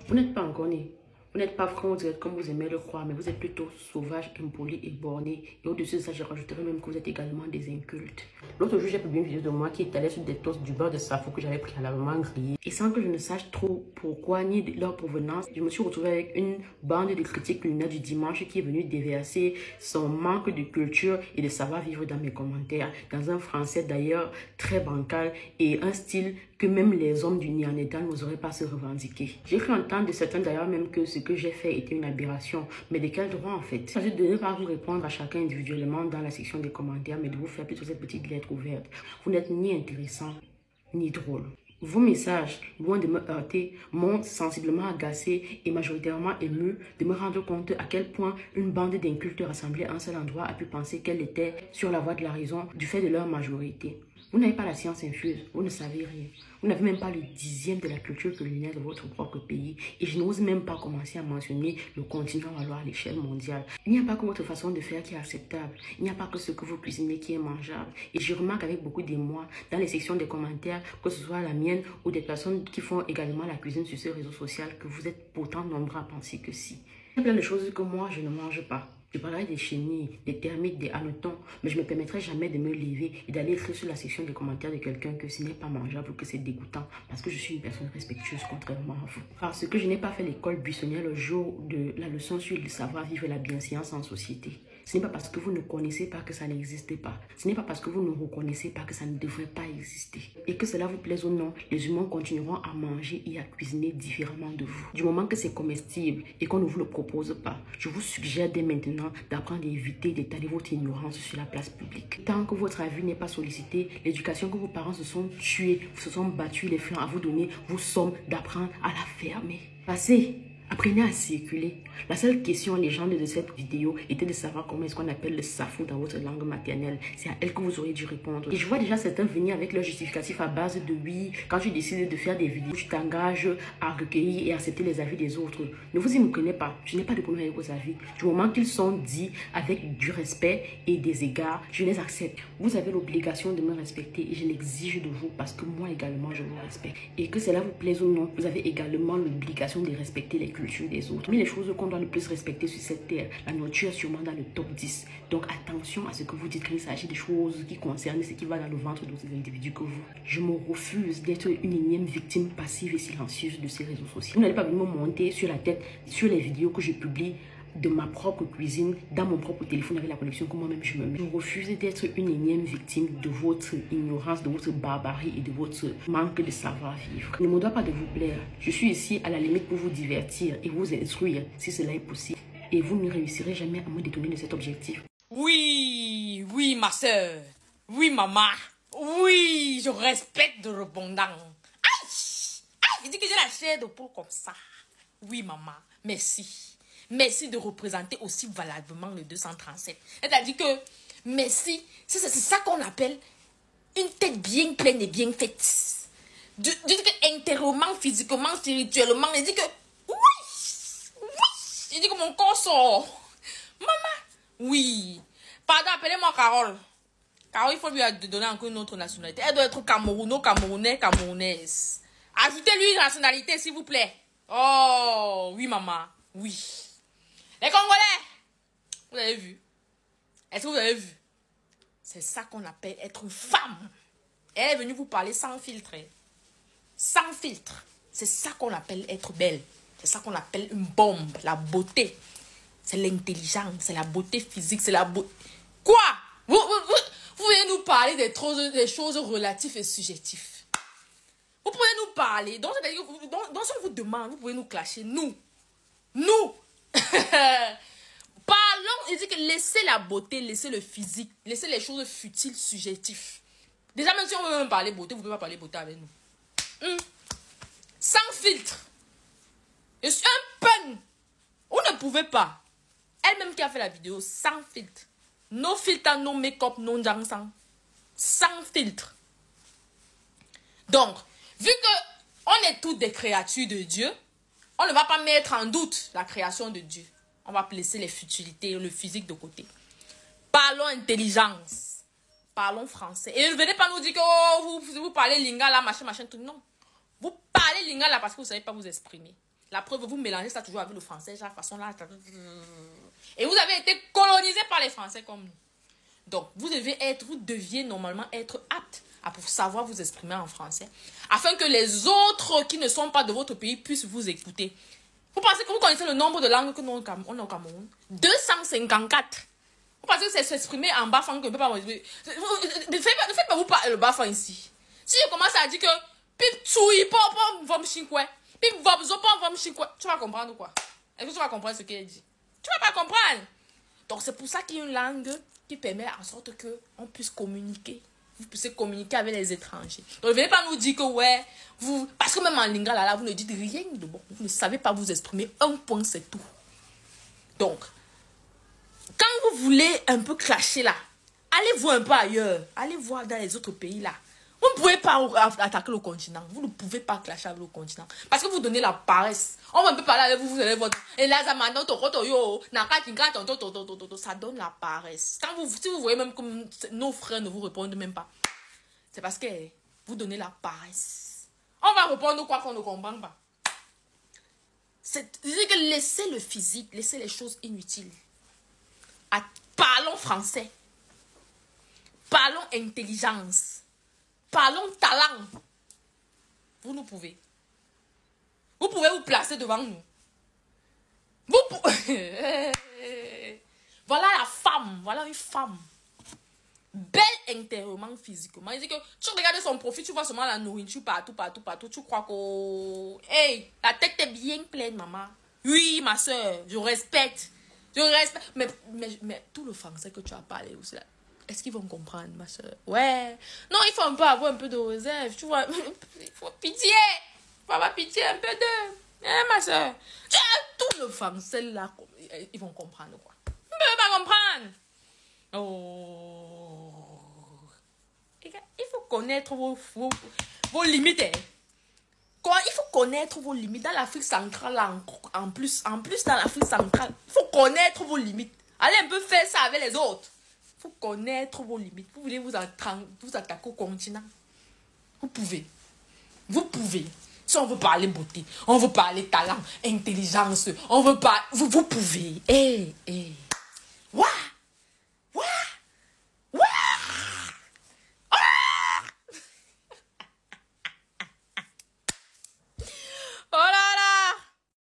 Vous n'êtes pas encore né. Vous n'êtes pas franc, direct comme vous aimez le croire, mais vous êtes plutôt sauvage, impoli et borné. Et au-dessus de ça, je rajouterais même que vous êtes également des incultes. L'autre jour, j'ai publié une vidéo de moi qui étalait sur des toasts du beurre de safou que j'avais préalablement grillé. Et sans que je ne sache trop pourquoi ni leur provenance, je me suis retrouvée avec une bande de critiques culinaires du dimanche qui est venue déverser son manque de culture et de savoir-vivre dans mes commentaires. Dans un français d'ailleurs très bancal et un style que même les hommes du Néandertal n'oseraient pas se revendiquer. J'ai cru entendre de certains d'ailleurs même que ce que j'ai fait était une aberration. Mais de quel droit en fait? Il s'agit de ne pas vous répondre à chacun individuellement dans la section des commentaires, mais de vous faire plutôt cette petite lettre ouverte. Vous n'êtes ni intéressant, ni drôle. Vos messages, loin de me heurter, m'ont sensiblement agacé et majoritairement ému de me rendre compte à quel point une bande d'incultes rassemblés à un seul endroit a pu penser qu'elle était sur la voie de la raison du fait de leur majorité. Vous n'avez pas la science infuse, vous ne savez rien. Vous n'avez même pas le 10e de la culture culinaire de votre propre pays. Et je n'ose même pas commencer à mentionner le continent alors à l'échelle mondiale. Il n'y a pas que votre façon de faire qui est acceptable. Il n'y a pas que ce que vous cuisinez qui est mangeable. Et je remarque avec beaucoup d'émoi dans les sections des commentaires, que ce soit la mienne ou des personnes qui font également la cuisine sur ce réseau social, que vous êtes pourtant nombreux à penser que si. Il y a plein de choses que moi je ne mange pas. Je parlerai des chenilles, des termites, des hannetons, mais je ne me permettrai jamais de me lever et d'aller écrire sur la section des commentaires de quelqu'un que ce n'est pas mangeable ou que c'est dégoûtant parce que je suis une personne respectueuse contrairement à vous. Parce que je n'ai pas fait l'école buissonnière le jour de la leçon sur le savoir-vivre et la bienséance en société. Ce n'est pas parce que vous ne connaissez pas que ça n'existe pas. Ce n'est pas parce que vous ne reconnaissez pas que ça ne devrait pas exister. Et que cela vous plaise ou non, les humains continueront à manger et à cuisiner différemment de vous. Du moment que c'est comestible et qu'on ne vous le propose pas, je vous suggère dès maintenant d'apprendre à éviter d'étaler votre ignorance sur la place publique. Tant que votre avis n'est pas sollicité, l'éducation que vos parents se sont tués, se sont battus les flancs à vous donner, vous somme d'apprendre à la fermer. Passez! Apprenez à circuler. La seule question légende de cette vidéo était de savoir comment est-ce qu'on appelle le safou dans votre langue maternelle. C'est à elle que vous auriez dû répondre. Et je vois déjà certains venir avec leur justificatif à base de oui, quand tu décides de faire des vidéos, tu t'engages à recueillir et accepter les avis des autres. Ne vous y méprenez pas. Je n'ai pas de problème avec vos avis. Du moment qu'ils sont dits avec du respect et des égards, je les accepte. Vous avez l'obligation de me respecter et je l'exige de vous parce que moi également je vous respecte. Et que cela vous plaise ou non, vous avez également l'obligation de respecter les culture des autres. Mais les choses qu'on doit le plus respecter sur cette terre, la nourriture est sûrement dans le top 10. Donc attention à ce que vous dites quand il s'agit des choses qui concernent ce qui va dans le ventre d'autres individus que vous. Je me refuse d'être une énième victime passive et silencieuse de ces réseaux sociaux. Vous n'allez pas venir me monter sur la tête sur les vidéos que je publie de ma propre cuisine, dans mon propre téléphone avec la connexion que moi-même je me mets. Je refuse d'être une énième victime de votre ignorance, de votre barbarie et de votre manque de savoir-vivre. Je ne me dois pas de vous plaire. Je suis ici à la limite pour vous divertir et vous instruire si cela est possible. Et vous ne réussirez jamais à me détourner de cet objectif. Oui, oui, ma soeur. Oui, maman. Oui, je respecte de répondant. Aïe! Aïe! Il dit que j'ai la chair de poule comme ça. Oui, maman. Merci. Merci de représenter aussi valablement le 237. C'est-à-dire que merci, c'est ça qu'on appelle une tête bien pleine et bien faite. Du intérieurement, physiquement, spirituellement, il dit que oui, oui, il dit que mon corps sort. Maman, oui. Pardon, appelez-moi Carole. Carole, il faut lui donner encore une autre nationalité. Elle doit être camerounais, camerounaise. Ajoutez-lui une nationalité, s'il vous plaît. Oh, oui, maman, oui. Les Congolais, vous avez vu? Est-ce que vous avez vu? C'est ça qu'on appelle être une femme. Elle est venue vous parler sans filtre. Sans filtre. C'est ça qu'on appelle être belle. C'est ça qu'on appelle une bombe. La beauté. C'est l'intelligence. C'est la beauté physique. C'est la beauté. Quoi? Vous venez nous parler des choses relatives et subjectives. Vous pouvez nous parler. Donc, si on vous demande, vous pouvez nous clasher. Nous. Parlons, il dit que laissez la beauté, laissez le physique, laissez les choses futiles, subjectives. Déjà, même si on veut même parler beauté, vous ne pouvez pas parler beauté avec nous. Sans filtre. Je suis un pun. Vous ne pouvez pas. Elle-même qui a fait la vidéo, sans filtre. No filtre, no make-up, no dansant. Sans filtre. Donc, vu que on est toutes des créatures de Dieu, on ne va pas mettre en doute la création de Dieu. On va laisser les futilités, le physique de côté. Parlons intelligence. Parlons français. Et ne venez pas nous dire que oh, vous parlez lingala, machin, tout. Non. Vous parlez lingala parce que vous ne savez pas vous exprimer. La preuve, vous mélangez ça toujours avec le français, genre façon là. Et vous avez été colonisé par les Français comme nous. Donc, vous deviez normalement être apte à savoir vous exprimer en français, afin que les autres qui ne sont pas de votre pays puissent vous écouter. Vous pensez que vous connaissez le nombre de langues que nous on a au Cameroun? 254. Vous pensez que c'est s'exprimer en bafang que ne peut pas... Ne faites pas vous parler le bafang ici. Si je commence à dire que pip tsui pop vom chinkwe, pip vom zopon vom chinkwe, tu vas comprendre quoi? Est-ce que tu vas comprendre ce qu'elle dit? Tu vas pas comprendre. Donc c'est pour ça qu'il y a une langue qui permet en sorte que on puisse communiquer. Vous puissiez communiquer avec les étrangers. Donc ne venez pas nous dire que ouais, vous... Parce que même en lingala là, vous ne dites rien de bon. Vous ne savez pas vous exprimer. Un point, c'est tout. Donc, quand vous voulez un peu clasher là, allez voir un peu ailleurs. Allez voir dans les autres pays là. Vous ne pouvez pas attaquer le continent. Vous ne pouvez pas clasher avec le continent. Parce que vous donnez la paresse. On va un peu parler avec vous, vous allez voir. Et là, ça donne la paresse. Si vous voyez même comme nos frères ne vous répondent même pas, c'est parce que vous donnez la paresse. On va répondre quoi qu'on ne comprend pas. C'est que laissez le physique, laissez les choses inutiles. Parlons français. Parlons intelligence. Parlons talent. Vous nous pouvez. Vous pouvez vous placer devant nous. Voilà la femme. Voilà une femme. Belle intérieurement, physiquement. Il dit que tu regardes son profil, tu vois seulement la nourriture partout. Tu crois que... Hey, la tête est bien pleine, maman. Oui, ma soeur, je respecte. Mais tout le français que tu as parlé aussi là. Est-ce qu'ils vont comprendre, ma soeur? Ouais. Non, il faut un peu avoir un peu de réserve. Tu vois, il faut pitié. Il faut avoir pitié un peu de... Hein, ma soeur? Tout le français, là, ils vont comprendre, quoi. Ils ne peuvent pas comprendre. Oh. Il faut connaître vos limites. Hein. Il faut connaître vos limites. Dans l'Afrique centrale, en plus dans l'Afrique centrale, il faut connaître vos limites. Allez un peu faire ça avec les autres. Il faut connaître vos limites. Vous voulez vous attaquer au continent? Vous pouvez. Vous pouvez. Si on veut parler beauté, on veut parler talent, intelligence, on veut pas... Vous pouvez.